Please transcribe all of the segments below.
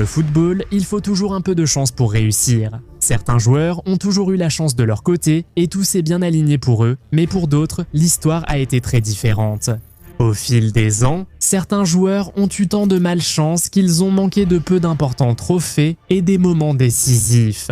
le football, il faut toujours un peu de chance pour réussir. Certains joueurs ont toujours eu la chance de leur côté et tout s'est bien aligné pour eux, mais pour d'autres, l'histoire a été très différente. Au fil des ans, certains joueurs ont eu tant de malchance qu'ils ont manqué de peu d'importants trophées et des moments décisifs.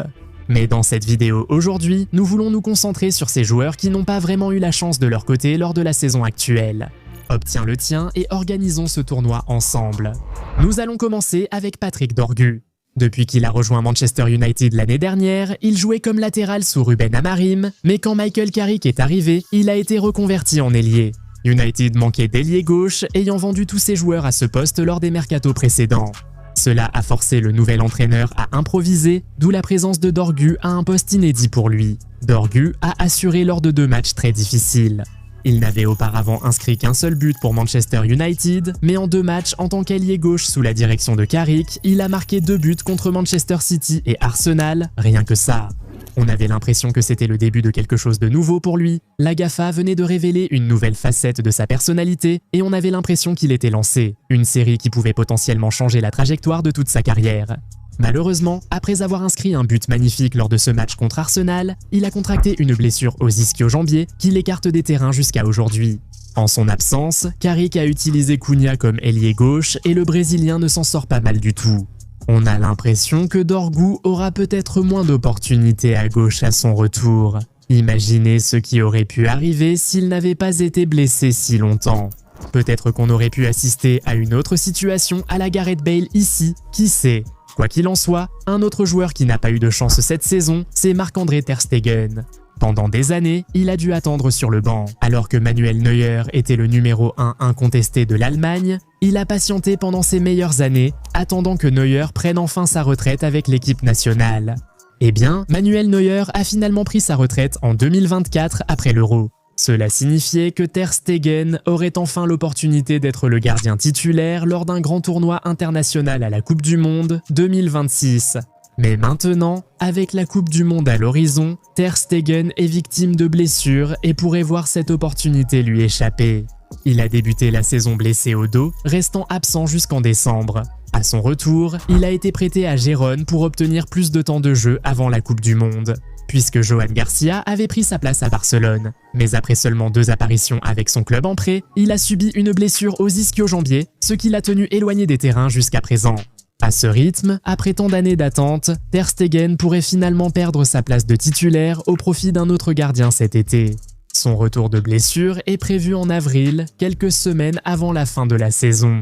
Mais dans cette vidéo aujourd'hui, nous voulons nous concentrer sur ces joueurs qui n'ont pas vraiment eu la chance de leur côté lors de la saison actuelle. Obtiens le tien et organisons ce tournoi ensemble. Nous allons commencer avec Patrick Dorgu. Depuis qu'il a rejoint Manchester United l'année dernière, il jouait comme latéral sous Ruben Amorim, mais quand Michael Carrick est arrivé, il a été reconverti en ailier. United manquait d'ailier gauche, ayant vendu tous ses joueurs à ce poste lors des mercatos précédents. Cela a forcé le nouvel entraîneur à improviser, d'où la présence de Dorgu à un poste inédit pour lui. Dorgu a assuré lors de 2 matchs très difficiles. Il n'avait auparavant inscrit qu'un seul but pour Manchester United, mais en 2 matchs en tant qu'ailier gauche sous la direction de Carrick, il a marqué 2 buts contre Manchester City et Arsenal, rien que ça. On avait l'impression que c'était le début de quelque chose de nouveau pour lui. La GAFA venait de révéler une nouvelle facette de sa personnalité et on avait l'impression qu'il était lancé. Une série qui pouvait potentiellement changer la trajectoire de toute sa carrière. Malheureusement, après avoir inscrit un but magnifique lors de ce match contre Arsenal, il a contracté une blessure aux ischio-jambiers qui l'écarte des terrains jusqu'à aujourd'hui. En son absence, Carrick a utilisé Cunha comme ailier gauche et le Brésilien ne s'en sort pas mal du tout. On a l'impression que Dorgu aura peut-être moins d'opportunités à gauche à son retour. Imaginez ce qui aurait pu arriver s'il n'avait pas été blessé si longtemps. Peut-être qu'on aurait pu assister à une autre situation à la Gareth Bale ici, qui sait. Quoi qu'il en soit, un autre joueur qui n'a pas eu de chance cette saison, c'est Marc-André ter Stegen. Pendant des années, il a dû attendre sur le banc. Alors que Manuel Neuer était le numéro 1 incontesté de l'Allemagne, il a patienté pendant ses meilleures années, attendant que Neuer prenne enfin sa retraite avec l'équipe nationale. Eh bien, Manuel Neuer a finalement pris sa retraite en 2024 après l'Euro. Cela signifiait que ter Stegen aurait enfin l'opportunité d'être le gardien titulaire lors d'un grand tournoi international à la Coupe du Monde 2026. Mais maintenant, avec la Coupe du Monde à l'horizon, ter Stegen est victime de blessures et pourrait voir cette opportunité lui échapper. Il a débuté la saison blessé au dos, restant absent jusqu'en décembre. À son retour, il a été prêté à Gérone pour obtenir plus de temps de jeu avant la Coupe du Monde, puisque Johan Garcia avait pris sa place à Barcelone. Mais après seulement 2 apparitions avec son club en prêt, il a subi une blessure aux ischio-jambiers, ce qui l'a tenu éloigné des terrains jusqu'à présent. À ce rythme, après tant d'années d'attente, ter Stegen pourrait finalement perdre sa place de titulaire au profit d'un autre gardien cet été. Son retour de blessure est prévu en avril, quelques semaines avant la fin de la saison.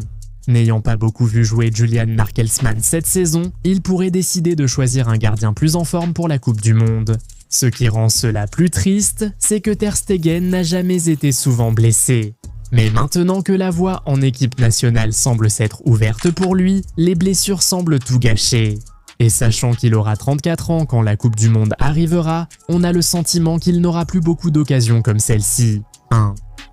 N'ayant pas beaucoup vu jouer Julian Nagelsmann cette saison, il pourrait décider de choisir un gardien plus en forme pour la Coupe du Monde. Ce qui rend cela plus triste, c'est que ter Stegen n'a jamais été souvent blessé. Mais maintenant que la voie en équipe nationale semble s'être ouverte pour lui, les blessures semblent tout gâcher. Et sachant qu'il aura 34 ans quand la Coupe du Monde arrivera, on a le sentiment qu'il n'aura plus beaucoup d'occasions comme celle-ci.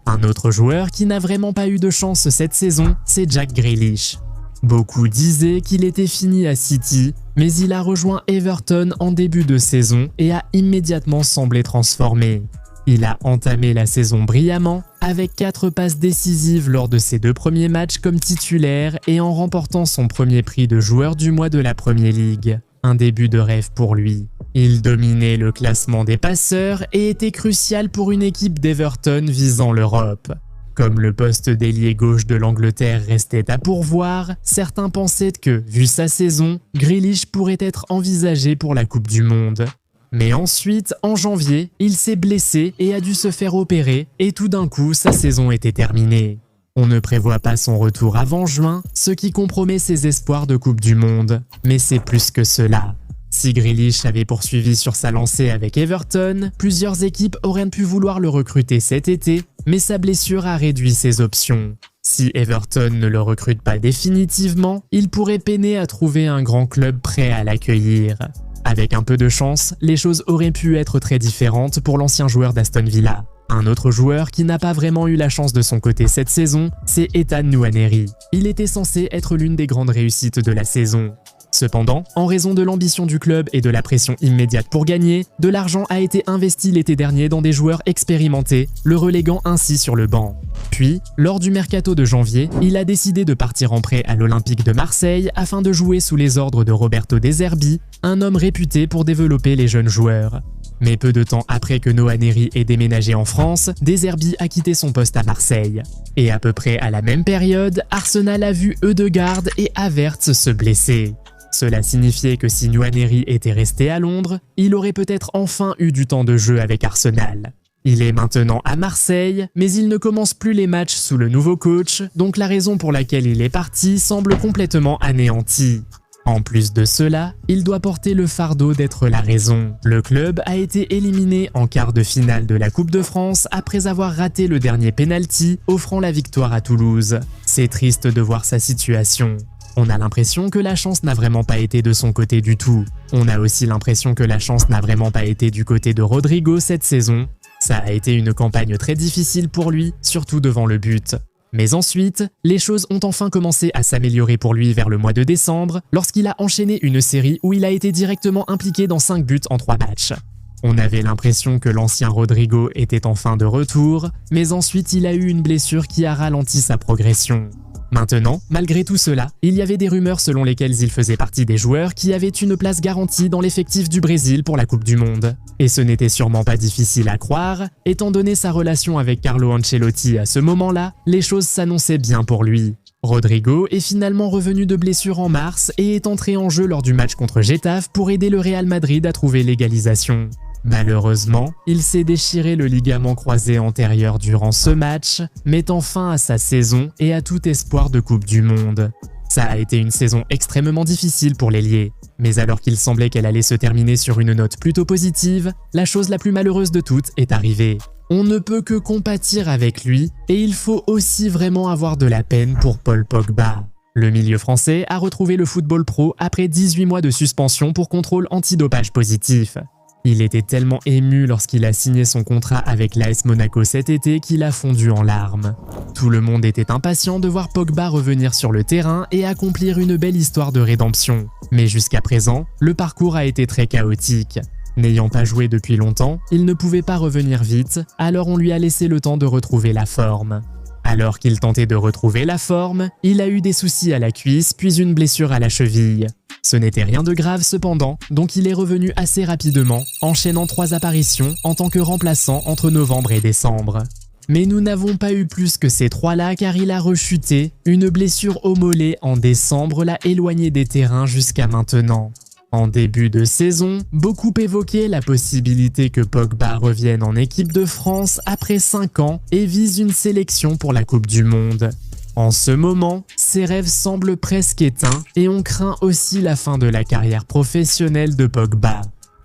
Un autre joueur qui n'a vraiment pas eu de chance cette saison, c'est Jack Grealish. Beaucoup disaient qu'il était fini à City, mais il a rejoint Everton en début de saison et a immédiatement semblé transformé. Il a entamé la saison brillamment, avec 4 passes décisives lors de ses 2 premiers matchs comme titulaire et en remportant son premier prix de joueur du mois de la Premier League. Un début de rêve pour lui. Il dominait le classement des passeurs et était crucial pour une équipe d'Everton visant l'Europe. Comme le poste d'ailier gauche de l'Angleterre restait à pourvoir, certains pensaient que, vu sa saison, Grealish pourrait être envisagé pour la Coupe du Monde. Mais ensuite, en janvier, il s'est blessé et a dû se faire opérer, et tout d'un coup, sa saison était terminée. On ne prévoit pas son retour avant juin, ce qui compromet ses espoirs de Coupe du Monde. Mais c'est plus que cela. Si Grealish avait poursuivi sur sa lancée avec Everton, plusieurs équipes auraient pu vouloir le recruter cet été, mais sa blessure a réduit ses options. Si Everton ne le recrute pas définitivement, il pourrait peiner à trouver un grand club prêt à l'accueillir. Avec un peu de chance, les choses auraient pu être très différentes pour l'ancien joueur d'Aston Villa. Un autre joueur qui n'a pas vraiment eu la chance de son côté cette saison, c'est Ethan Nwaneri. Il était censé être l'une des grandes réussites de la saison. Cependant, en raison de l'ambition du club et de la pression immédiate pour gagner, de l'argent a été investi l'été dernier dans des joueurs expérimentés, le reléguant ainsi sur le banc. Puis, lors du mercato de janvier, il a décidé de partir en prêt à l'Olympique de Marseille afin de jouer sous les ordres de Roberto De Zerbi, un homme réputé pour développer les jeunes joueurs. Mais peu de temps après que Noah Neri ait déménagé en France, De Zerbi a quitté son poste à Marseille. Et à peu près à la même période, Arsenal a vu Ødegaard et Havertz se blesser. Cela signifiait que si Noah Neri était resté à Londres, il aurait peut-être enfin eu du temps de jeu avec Arsenal. Il est maintenant à Marseille, mais il ne commence plus les matchs sous le nouveau coach, donc la raison pour laquelle il est parti semble complètement anéantie. En plus de cela, il doit porter le fardeau d'être la raison. Le club a été éliminé en quart de finale de la Coupe de France après avoir raté le dernier penalty, offrant la victoire à Toulouse. C'est triste de voir sa situation. On a l'impression que la chance n'a vraiment pas été de son côté du tout. On a aussi l'impression que la chance n'a vraiment pas été du côté de Rodrigo cette saison. Ça a été une campagne très difficile pour lui, surtout devant le but. Mais ensuite, les choses ont enfin commencé à s'améliorer pour lui vers le mois de décembre, lorsqu'il a enchaîné une série où il a été directement impliqué dans 5 buts en 3 matchs. On avait l'impression que l'ancien Rodrigo était enfin de retour, mais ensuite il a eu une blessure qui a ralenti sa progression. Maintenant, malgré tout cela, il y avait des rumeurs selon lesquelles il faisait partie des joueurs qui avaient une place garantie dans l'effectif du Brésil pour la Coupe du Monde. Et ce n'était sûrement pas difficile à croire, étant donné sa relation avec Carlo Ancelotti à ce moment-là, les choses s'annonçaient bien pour lui. Rodrigo est finalement revenu de blessure en mars et est entré en jeu lors du match contre Getafe pour aider le Real Madrid à trouver l'égalisation. Malheureusement, il s'est déchiré le ligament croisé antérieur durant ce match, mettant fin à sa saison et à tout espoir de Coupe du Monde. Ça a été une saison extrêmement difficile pour l'ailier, mais alors qu'il semblait qu'elle allait se terminer sur une note plutôt positive, la chose la plus malheureuse de toutes est arrivée. On ne peut que compatir avec lui, et il faut aussi vraiment avoir de la peine pour Paul Pogba. Le milieu français a retrouvé le football pro après 18 mois de suspension pour contrôle antidopage positif. Il était tellement ému lorsqu'il a signé son contrat avec l'AS Monaco cet été qu'il a fondu en larmes. Tout le monde était impatient de voir Pogba revenir sur le terrain et accomplir une belle histoire de rédemption. Mais jusqu'à présent, le parcours a été très chaotique. N'ayant pas joué depuis longtemps, il ne pouvait pas revenir vite, alors on lui a laissé le temps de retrouver la forme. Alors qu'il tentait de retrouver la forme, il a eu des soucis à la cuisse puis une blessure à la cheville. Ce n'était rien de grave cependant, donc il est revenu assez rapidement, enchaînant 3 apparitions en tant que remplaçant entre novembre et décembre. Mais nous n'avons pas eu plus que ces 3-là car il a rechuté, une blessure au mollet en décembre l'a éloigné des terrains jusqu'à maintenant. En début de saison, beaucoup évoquaient la possibilité que Pogba revienne en équipe de France après 5 ans et vise une sélection pour la Coupe du Monde. En ce moment, ses rêves semblent presque éteints et on craint aussi la fin de la carrière professionnelle de Pogba.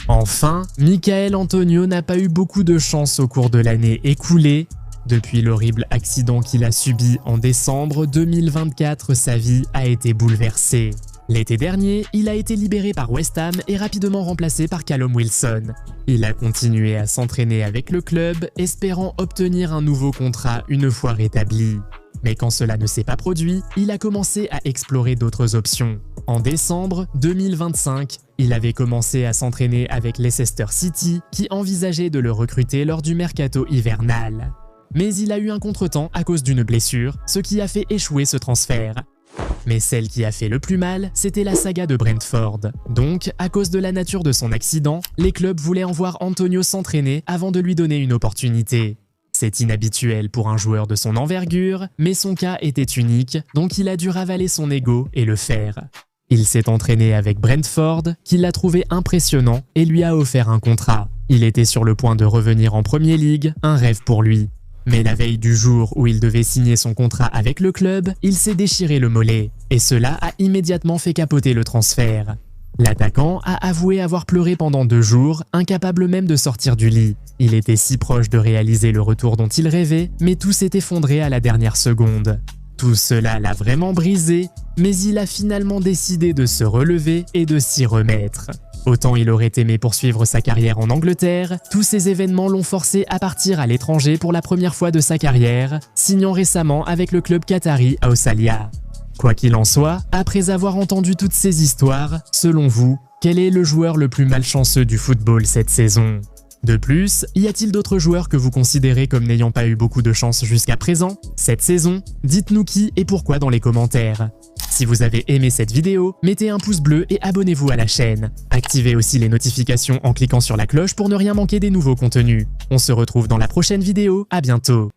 Enfin, Michail Antonio n'a pas eu beaucoup de chance au cours de l'année écoulée. Depuis l'horrible accident qu'il a subi en décembre 2024, sa vie a été bouleversée. L'été dernier, il a été libéré par West Ham et rapidement remplacé par Callum Wilson. Il a continué à s'entraîner avec le club, espérant obtenir un nouveau contrat une fois rétabli. Mais quand cela ne s'est pas produit, il a commencé à explorer d'autres options. En décembre 2025, il avait commencé à s'entraîner avec Leicester City, qui envisageait de le recruter lors du mercato hivernal. Mais il a eu un contretemps à cause d'une blessure, ce qui a fait échouer ce transfert. Mais celle qui a fait le plus mal, c'était la saga de Brentford. Donc, à cause de la nature de son accident, les clubs voulaient en voir Antonio s'entraîner avant de lui donner une opportunité. C'est inhabituel pour un joueur de son envergure, mais son cas était unique, donc il a dû ravaler son ego et le faire. Il s'est entraîné avec Brentford, qui l'a trouvé impressionnant et lui a offert un contrat. Il était sur le point de revenir en Premier League, un rêve pour lui. Mais la veille du jour où il devait signer son contrat avec le club, il s'est déchiré le mollet, et cela a immédiatement fait capoter le transfert. L'attaquant a avoué avoir pleuré pendant 2 jours, incapable même de sortir du lit. Il était si proche de réaliser le retour dont il rêvait, mais tout s'est effondré à la dernière seconde. Tout cela l'a vraiment brisé, mais il a finalement décidé de se relever et de s'y remettre. Autant il aurait aimé poursuivre sa carrière en Angleterre, tous ces événements l'ont forcé à partir à l'étranger pour la première fois de sa carrière, signant récemment avec le club qatari Al Salia. Quoi qu'il en soit, après avoir entendu toutes ces histoires, selon vous, quel est le joueur le plus malchanceux du football cette saison? De plus, y a-t-il d'autres joueurs que vous considérez comme n'ayant pas eu beaucoup de chance jusqu'à présent, cette saison? Dites-nous qui et pourquoi dans les commentaires. Si vous avez aimé cette vidéo, mettez un pouce bleu et abonnez-vous à la chaîne. Activez aussi les notifications en cliquant sur la cloche pour ne rien manquer des nouveaux contenus. On se retrouve dans la prochaine vidéo, à bientôt.